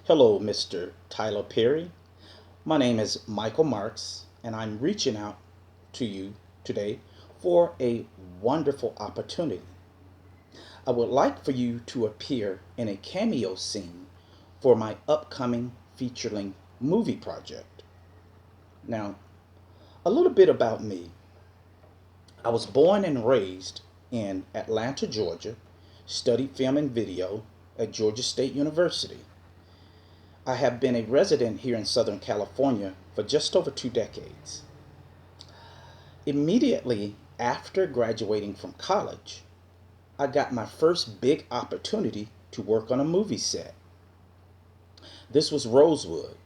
Hello, Mr. Tyler Perry. My name is Michael Marks, and I'm reaching out to you today for a wonderful opportunity. I would like for you to appear in a cameo scene for my upcoming feature length movie project. Now, a little bit about me. I was born and raised in Atlanta, Georgia, studied film and video at Georgia State University. I have been a resident here in Southern California for just over 2 decades. Immediately after graduating from college, I got my first big opportunity to work on a movie set. This was Rosewood,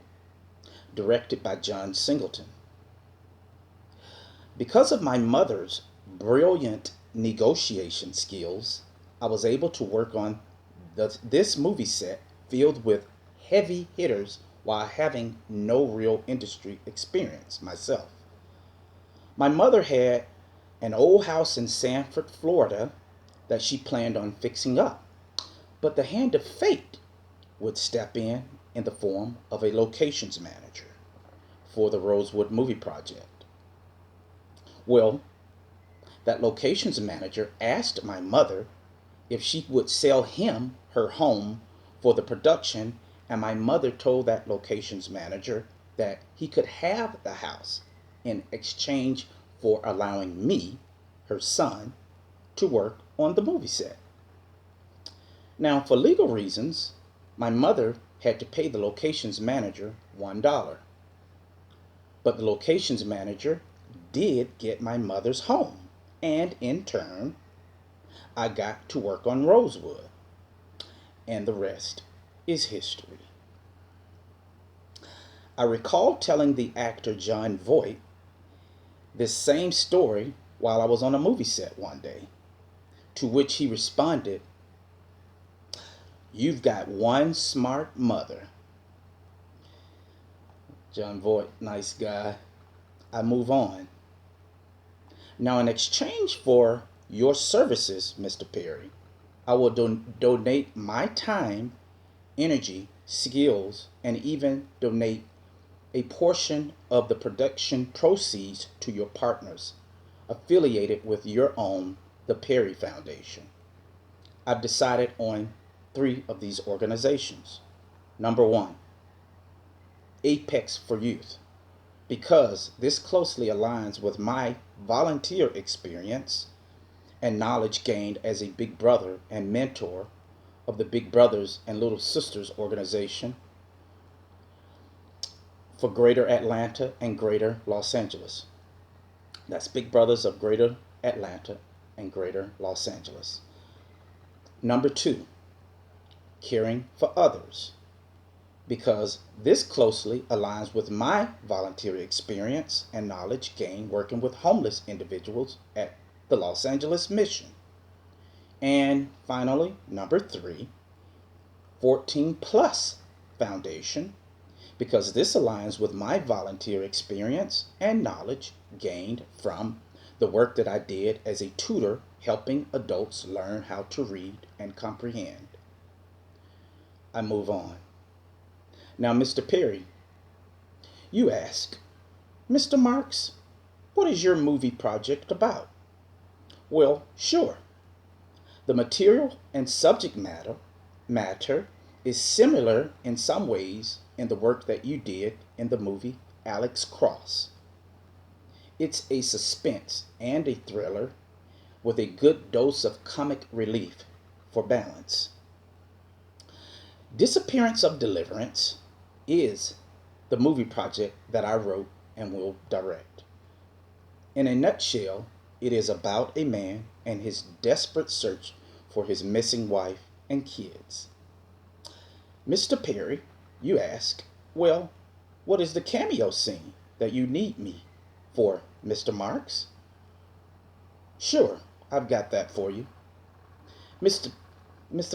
directed by John Singleton. Because of my mother's brilliant negotiation skills, I was able to work on this movie set filled with heavy hitters while having no real industry experience myself. My mother had an old house in Sanford, Florida that she planned on fixing up, but the hand of fate would step in the form of a locations manager for the Rosewood movie project. Well, that locations manager asked my mother if she would sell him her home for the production, and my mother told that locations manager that he could have the house in exchange for allowing me, her son, to work on the movie set. Now, for legal reasons, my mother had to pay the locations manager $1. But the locations manager did get my mother's home, and in turn, I got to work on Rosewood, and the rest is history. I recall telling the actor John Voight this same story while I was on a movie set one day, to which he responded, "You've got one smart mother." John Voight, nice guy. I move on. Now, in exchange for your services, Mr. Perry, I will donate my time, energy, skills, and even donate a portion of the production proceeds to your partners affiliated with your own, the Perry Foundation. I've decided on 3 of these organizations. Number 1, Apex for Youth, because this closely aligns with my volunteer experience and knowledge gained as a big brother and mentor of the Big Brothers and Little Sisters organization for Greater Atlanta and Greater Los Angeles. That's Big Brothers of Greater Atlanta and Greater Los Angeles. Number 2, Caring for Others, because this closely aligns with my volunteer experience and knowledge gained working with homeless individuals at the Los Angeles Mission. And finally, number 3, 14 Plus Foundation, because this aligns with my volunteer experience and knowledge gained from the work that I did as a tutor helping adults learn how to read and comprehend. I move on. Now, Mr. Perry, you ask, "Mr. Marks, what is your movie project about?" Well, sure. The material and subject matter is similar in some ways in the work that you did in the movie Alex Cross. It's a suspense and a thriller with a good dose of comic relief for balance. Disappearance of Deliverance is the movie project that I wrote and will direct. In a nutshell, it is about a man and his desperate search for his missing wife and kids. Mr. Perry, you ask, well, what is the cameo scene that you need me for, Mr. Marks? Sure, I've got that for you. Mr.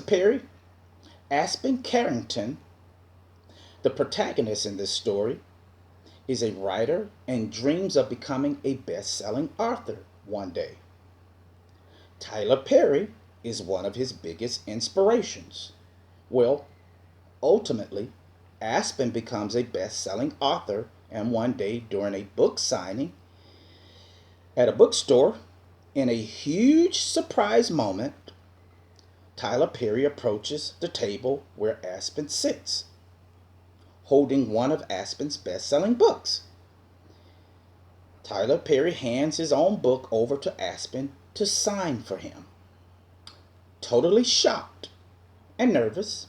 Perry, Aspen Carrington, the protagonist in this story, is a writer and dreams of becoming a best-selling author one day. Tyler Perry is one of his biggest inspirations. Well, ultimately, Aspen becomes a best-selling author, and one day during a book signing at a bookstore, in a huge surprise moment, Tyler Perry approaches the table where Aspen sits, holding one of Aspen's best-selling books. Tyler Perry hands his own book over to Aspen to sign for him. Totally shocked and nervous,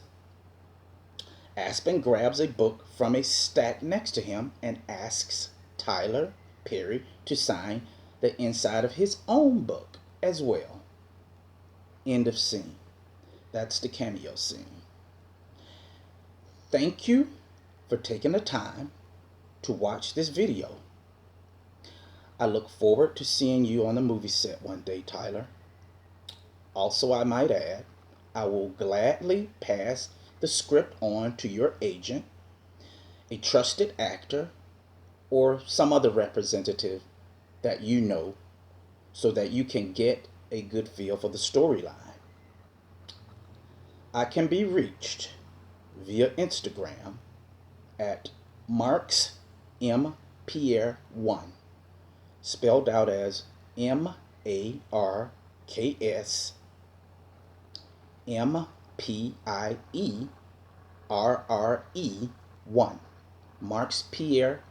Aspen grabs a book from a stack next to him and asks Tyler Perry to sign the inside of his own book as well. End of scene. That's the cameo scene. Thank you for taking the time to watch this video. I look forward to seeing you on the movie set one day, Tyler. Also, I might add, I will gladly pass the script on to your agent, a trusted actor, or some other representative that you know, so that you can get a good feel for the storyline. I can be reached via Instagram at marksmpierre1, spelled out as MarksMPierre1. Marks Pierre,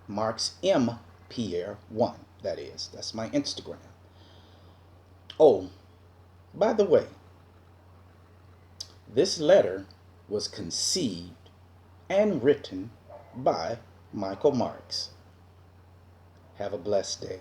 Marks M Pierre 1. That's my Instagram. Oh, by the way, this letter was conceived and written by Michael Marks. Have a blessed day.